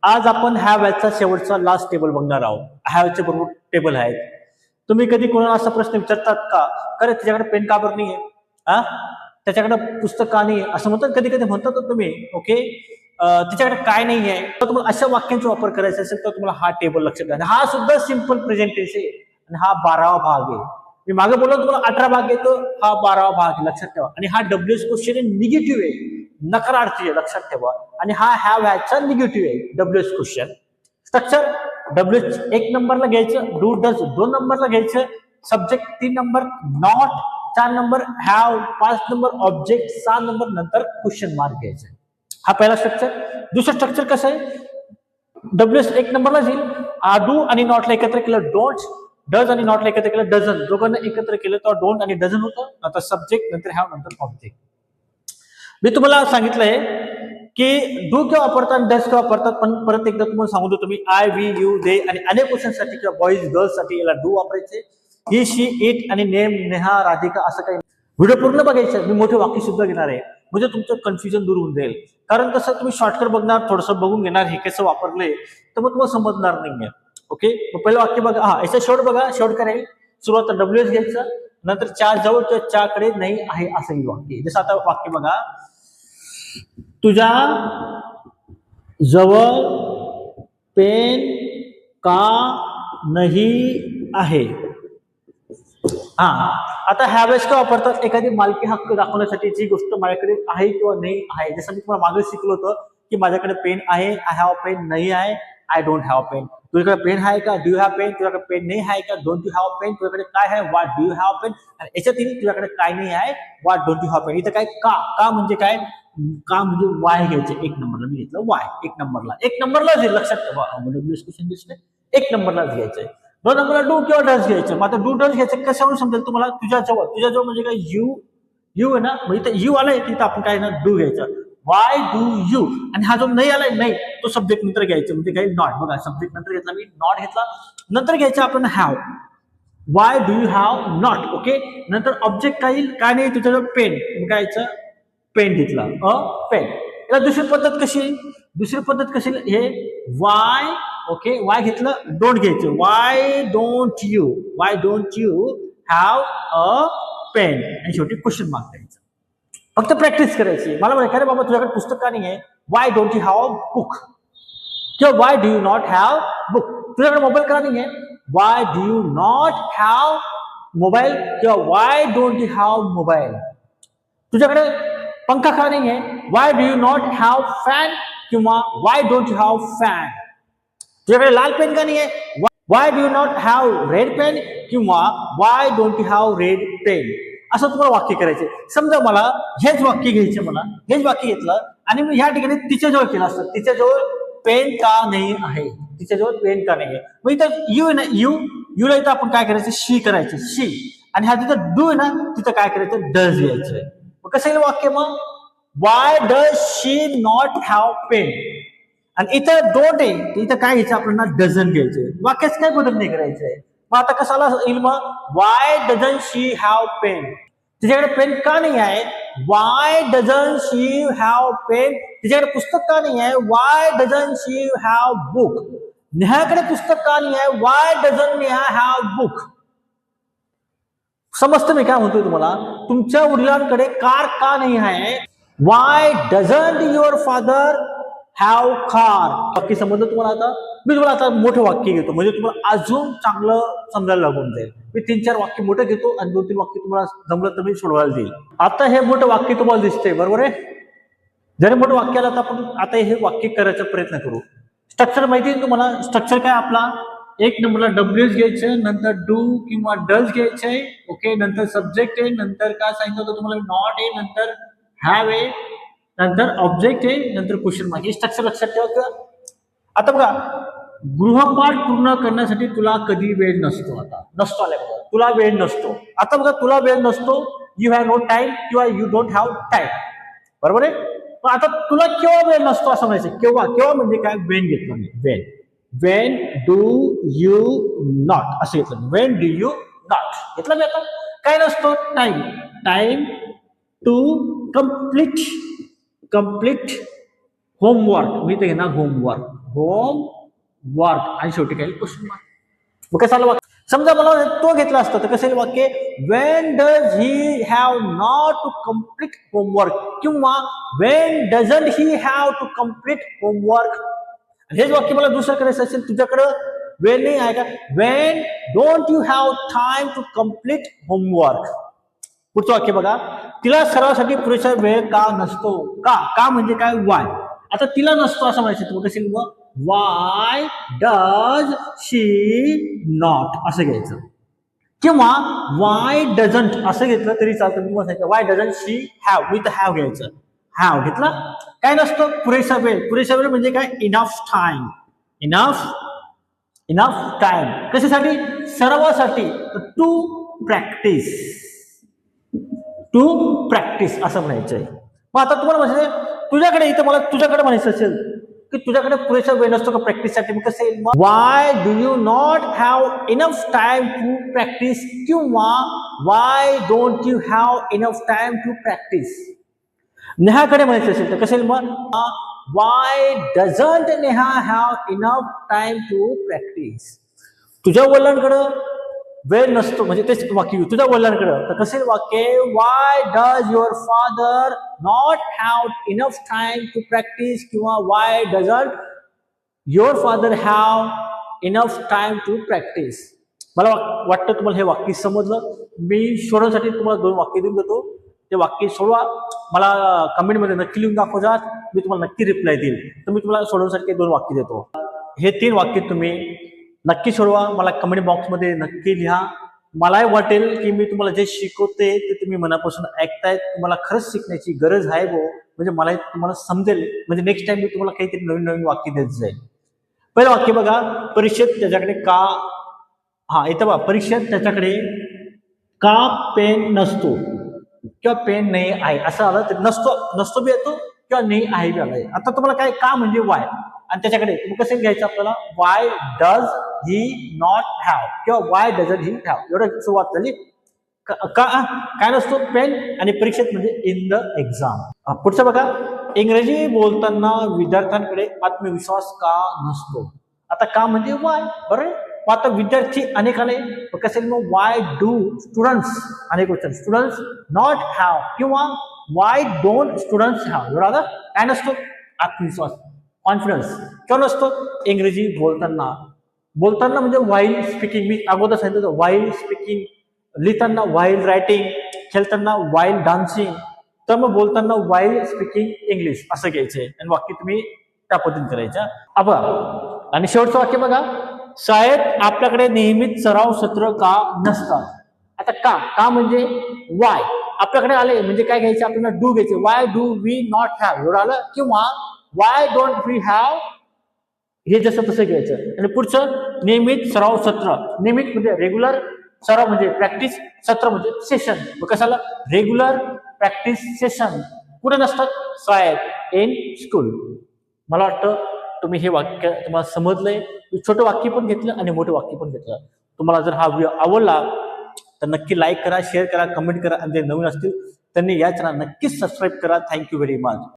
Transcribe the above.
आज आपण ह्या बॅचचा शेवटचा लास्ट टेबल बघणार आहोत. ह्याचे बरोबर टेबल आहेत. तुम्ही कधी कोणाला असा प्रश्न विचारतात का, अरे त्याच्याकडे पेन का बरं नाहीये, हा त्याच्याकडे पुस्तक का नाही असं म्हणतात, कधी कधी म्हणतात तुम्ही. ओके, त्याच्याकडे काय नाही आहे, तर तुम्हाला अशा वाक्यांचा वापर करायचा असेल तर तुम्हाला हा टेबल लक्षात घ्या. हा सुद्धा सिंपल प्रेझेंटेशन आहे आणि हा 12वा भाग आहे. मी मागे बोललो तुम्हाला 18 भाग येतो, हा 12वा भाग आहे, लक्षात ठेवा. आणि हा डब्ल्यूएच क्वेश्चन निगेटिव्ह आहे, नकारार्थी आहे, लक्षात ठेवा. आणि हा ह्या व्हॅचचा निगेटिव्ह आहे डब्ल्यूएच क्वेश्चन. स्ट्रक्चर डब्ल्यूएच 1 नंबरला घ्यायचं, डू डज 2 नंबरला घ्यायचं, subject 3 number, not 4 number, have 5 number, object 6 number, नंतर क्वेश्चन मार्क घ्यायचं. हा पहिला स्ट्रक्चर. दुसरं स्ट्रक्चर कसं आहे, डब्ल्यूएच 1 नंबरला येईल, डू आणि नॉटला एकत्र केलं डोंट, डज आणि नॉटला एकत्र केलं डझन, दोघांना एकत्र केलं तर डोंट आणि डझन होतं, नंतर सब्जेक्ट, नंतर हॅव, नंतर ऑब्जेक्ट. मी तुम्हाला सांगितलंय की डू किंवा वापरतात, डज किंवा वापरतात, पण परत एकदा तुम्हाला सांगू दो, तुम्ही आय, वी, यू, दे आणि अनेक क्वेश्चनसाठी किंवा बॉईज गर्ल्स साठी याला डू वापरायचे. ही, शी, इट आणि नेम, नेहा, राधिका असं काही. व्हिडिओ पूर्ण बघायचं. मी मोठे वाक्य सुद्धा घेणार आहे, म्हणजे तुमचं कन्फ्युजन दूर होऊन जाईल. कारण कसं तुम्ही शॉर्टकट बघणार, थोडंसं बघून घेणार हे कसं वापरलंय, तर मग तुम्हाला समजणार नाहीये. ओके, मग पहिलं वाक्य बघा. हा याचा शेवट बघा, शेवट काय राहील, सुरुवात डब्ल्यूएच घ्यायचं, नंतर च्या जवळ किंवा च्याकडे नाही आहे असं ही वाक्य. जसं आता वाक्य बघा, तुझ्या जवळ पेन का नाही आहे. हा आता ह्या वेळेस का वापरतात, एखादी मालकी हक्क दाखवण्यासाठी जी गोष्ट माझ्याकडे आहे किंवा नाही आहे. जसं मी तुम्हाला मागे शिकलो होतं की माझ्याकडे पेन आहे, आय हॅव पेन, नाही आहे, आय डोंट हॅव पेन. तुझ्याकडे पेन आहे का, डू यू हॅव पेन. तुझ्याकडे पेन नाही आहे का, डोंट यू हॅव पेन. तुझ्याकडे काय आहे, what do you have pen. आणि याच्यातील तुझ्याकडे काय नाही आहे, what don't you have pen. इथं काय का म्हणजे काय, का म्हणजे वाय घ्यायचे. 1 नंबरला मी घेतलं वाय, 1 नंबरला लक्षात ठेवा. क्वेश्चन दिसते 1 नंबरलाच घ्यायचंय. 2 नंबरला डू किंवा डज घ्यायचं. मग आता डू डज घ्यायचं कशावरून समजेल तुम्हाला, तुझ्या जवळ म्हणजे काय, यू आहे ना, मग इथं यू आलाय, तिथं आपण काय ना डू घ्यायचं. Y do you. आणि हा जो नाही आलाय नाही, तो सब्जेक्ट नंतर घ्यायचं, म्हणजे काही नॉट. बघा सब्जेक्ट नंतर घेतला मी, नॉट घेतला, नंतर घ्यायचं आपण have. Y do you have not. Okay, नंतर ऑब्जेक्ट काय येईल, काय नाही तुझ्याजवळ पेन, काय पेन घेतला, पेन. याला दुसरी पद्धत कशी हे वाय. ओके, वाय घेतलं, डोंट घ्यायचं, why don't you have a pen. आणि शेवटी क्वेश्चन मार्क द्यायचं. फक्त प्रॅक्टिस करायची. मला म्हणायचं अरे बाबा तुझ्याकडे पुस्तक का नाही आहे, why don't you have book, किंवा why do you not have book. तुझ्याकडे मोबाईल का नाही आहे, why do you not have mobile, किंवा why don't you have mobile. तुझ्याकडे पंखा का नाही आहे, why do you not have fan, किंवा why don't you have fan. तुझ्याकडे लाल पेन का नाही आहे, why do you not have red pen, किंवा why don't you have red pen. असं तुम्हाला वाक्य करायचे. समजा मला हेच वाक्य घ्यायचे, हेच वाक्य घेतलं आणि मी ह्या ठिकाणी तिच्याजवळ केलं असतं, तिच्याजवळ पेन का नाही आहे, तिच्याजवळ पेन का नाही आहे. मग इथं यू आहे ना, यूला इथं आपण काय करायचं, शी करायचं, शी. आणि हा तिथं डू आहे ना, तिथं काय करायचं, डज घ्यायचं. मग कसं येईल वाक्य, मग why does she not have pen. आणि इथं डोंट आहे, इथं काय घ्यायचं आपल्याला, डझन घ्यायचं. वाक्याच काय बदल नाही करायचंय. मग आता कसाला येईल, मग why doesn't she have pen. तिच्याकडे पेन का नाही आहे, why doesn't she have pen. तिच्याकडे पुस्तक का नाही आहे, why doesn't she have book. नेहाकडे पुस्तक का नाही आहे, why doesn't Neha have book. समजतं मी काय म्हणतोय तुम्हाला. तुमच्या वडिलांकडे कार का नाही आहे, Y doesn't your father have car. वाक्य समजलं तुम्हाला. आता मी तुम्हाला आता मोठं वाक्य घेतो, म्हणजे तुम्हाला अजून चांगलं समजायला लागून जाईल. मी 3-4 वाक्य मोठं घेतो आणि 2-3 वाक्य तुम्हाला जमलं तर मी सोडवायला देईल. आता हे मोठं वाक्य तुम्हाला दिसतंय, बरोबर आहे. जरी मोठं वाक्य आलं तर आपण आता हे वाक्य करायचा प्रयत्न करू. स्ट्रक्चर माहिती आहे तुम्हाला. स्ट्रक्चर काय आपला, 1 नंबरला डब्ल्यूएच घ्यायचं, नंतर डू किंवा डज घ्यायचंय. ओके, नंतर सब्जेक्ट आहे, नंतर काय सांगितलं होतं तुम्हाला, नॉट आहे, नंतर हॅव आहे, नंतर ऑब्जेक्ट आहे, नंतर क्वेश्चन मार्क. हे स्ट्रक्चर लक्षात ठेवा. आता बघा, गृहपाठ पूर्ण करण्यासाठी तुला कधी वेळ नसतो. आता नसतो आल्या बघा, तुला वेळ नसतो. आता बघा, तुला वेळ नसतो, यू हॅव नो टाइम, किंवा यू डोंट हॅव टाइम, बरोबर आहे. पण आता तुला केव्हा वेळ नसतो असं म्हणायचं. केव्हा म्हणजे काय, वेन घेतलं मी, वेन डू यू नॉट असं घेतलं. वेन डू यू नॉट घेतलं मी. आता काय नसतो, टाइम टू कम्प्लीट होमवर्क. मी ते घेणार होमवर्क. होमवर्क आणि शेवटी काय क्वेश्चन मार्क. मग कसं आलं वाक्य? समजा मला तो घेतला असतं तर कसं वाक्य when does he have not to complete homework किंवा when doesn't he have to complete homework. हेच वाक्य मला दुसरं करायचं असेल तुझ्याकडं वेळ नाही आहे का when don't you have time to complete homework. पुढचं वाक्य बघा तिला सरावासाठी पुरेसा वेळ का नसतो. का म्हणजे काय वाय. आता तिला नसतो असं म्हणायचं मग कसे मग वाय डज शी नॉट असं घ्यायचं किंवा वाय डझंट असं घेतलं तरी चालतं. मी म्हणायचं Y doesn't she have with have घ्यायचं. हॅव घेतला काय नसतं पुरेसा वेळ. पुरेसा वेळ म्हणजे काय इनफ टाइम. इनफ टाइम कशासाठी सरावासाठी टू प्रॅक्टिस असं म्हणायचं आहे. मग आता तुम्हाला म्हणायचं तुझ्याकडे इथं मला तुझ्याकडे म्हणायचं असेल की तुझ्याकडे पुरेसा वेळ नसतो का प्रॅक्टिससाठी मग कसं येईल why do you not have enough time to practise किंवा why don't you have enough time to practise. नेहाकडे म्हणायचं असेल तर कसं येईल मग why doesn't Neha have enough time to practise. तुझ्या वडिलांकडं वेळ नसतो म्हणजे तेच वाक्य तुझ्या वडिलांकडं तर कसे वाक्य why does your father not have enough time to practise किंवा why doesn't your father have enough time to practise. मला वाटतं तुम्हाला हे वाक्य समजलं. मी सोडवण्यासाठी तुम्हाला 2 वाक्य देऊन देतो. ते वाक्य सोडवा मला कमेंटमध्ये नक्की लिहून दाखवा. मी तुम्हाला नक्की रिप्लाय देईल. तर मी तुम्हाला सोडवण्यासाठी 2 वाक्य देतो. हे 3 वाक्य तुम्ही नक्की सोडवा मला कमेंट बॉक्समध्ये नक्की लिहा. मलाही वाटेल की मी तुम्हाला जे शिकवते ते तुम्ही मनापासून ऐकतायत. तुम्हाला खरंच शिकण्याची गरज आहे म्हणजे मलाही तुम्हाला समजेल म्हणजे नेक्स्ट टाइम मी तुम्हाला काहीतरी नवीन वाक्य देत जाईल. पहिलं वाक्य बघा परीक्षेत त्याच्याकडे का इथं बघा परीक्षेत त्याच्याकडे का पेन नसतो किंवा पेन नाही आहे असं आलं तर नसतो बी येतो किंवा नाही आहे बी आलाय. आता तुम्हाला काय का म्हणजे वाय आणि त्याच्याकडे कसं घ्यायचं आपल्याला Y does he not have किंवा वाय डझंट ही हॅव एवढं सुरुवात झाली. काय नसतो पेन आणि परीक्षेत म्हणजे इन द एक्झाम. पुढचं बघा इंग्रजी बोलताना विद्यार्थ्यांकडे आत्मविश्वास का नसतो. आता का म्हणजे वाय बरं. आता विद्यार्थी अनेक आले कसे मग वाय डू स्टुडंट्स अनेक क्वेश्चन स्टुडंट्स नॉट हॅव किंवा वाय डोंट स्टुडंट्स हॅव एवढा काय नसतो आत्मविश्वास कॉन्फिडन्स किंवा नसतो. इंग्रजी बोलताना म्हणजे वाईल स्पीकिंग मी अगोदर सांगितलं वाईल स्पीकिंग लिहिताना वाईल रायटिंग खेळताना वाईल डान्सिंग तर मग बोलताना वाईल स्पीकिंग इंग्लिश असं घ्यायचंय आणि वाक्य तुम्ही त्या पद्धतीने करायच्या. आणि शेवटचं वाक्य बघा शाळेत आपल्याकडे नियमित सराव सत्र का नसतात. आता का म्हणजे वाय आपल्याकडे आले म्हणजे काय घ्यायचे आपल्याला डू घ्यायचे why do we not have एवढं आलं किंवा वाय डोंट वी हॅव हे जसं तसं घ्यायचं. आणि पुढचं नियमित सराव सत्र नियमित म्हणजे रेग्युलर सराव म्हणजे प्रॅक्टिस सत्र म्हणजे सेशन. मग कशाला रेग्युलर प्रॅक्टिस सेशन कुठे नसतात शाळेत इन स्कूल. मला वाटतं तुम्ही हे वाक्य तुम्हाला समजलंय. छोटं वाक्य पण घेतलं आणि मोठं वाक्य पण घेतलं. तुम्हाला जर हा व्हिडिओ आवडला तर नक्की लाईक करा शेअर करा कमेंट करा आणि जे नवीन असतील त्यांनी या चॅनल नक्कीच सबस्क्राईब करा. Thank you very much.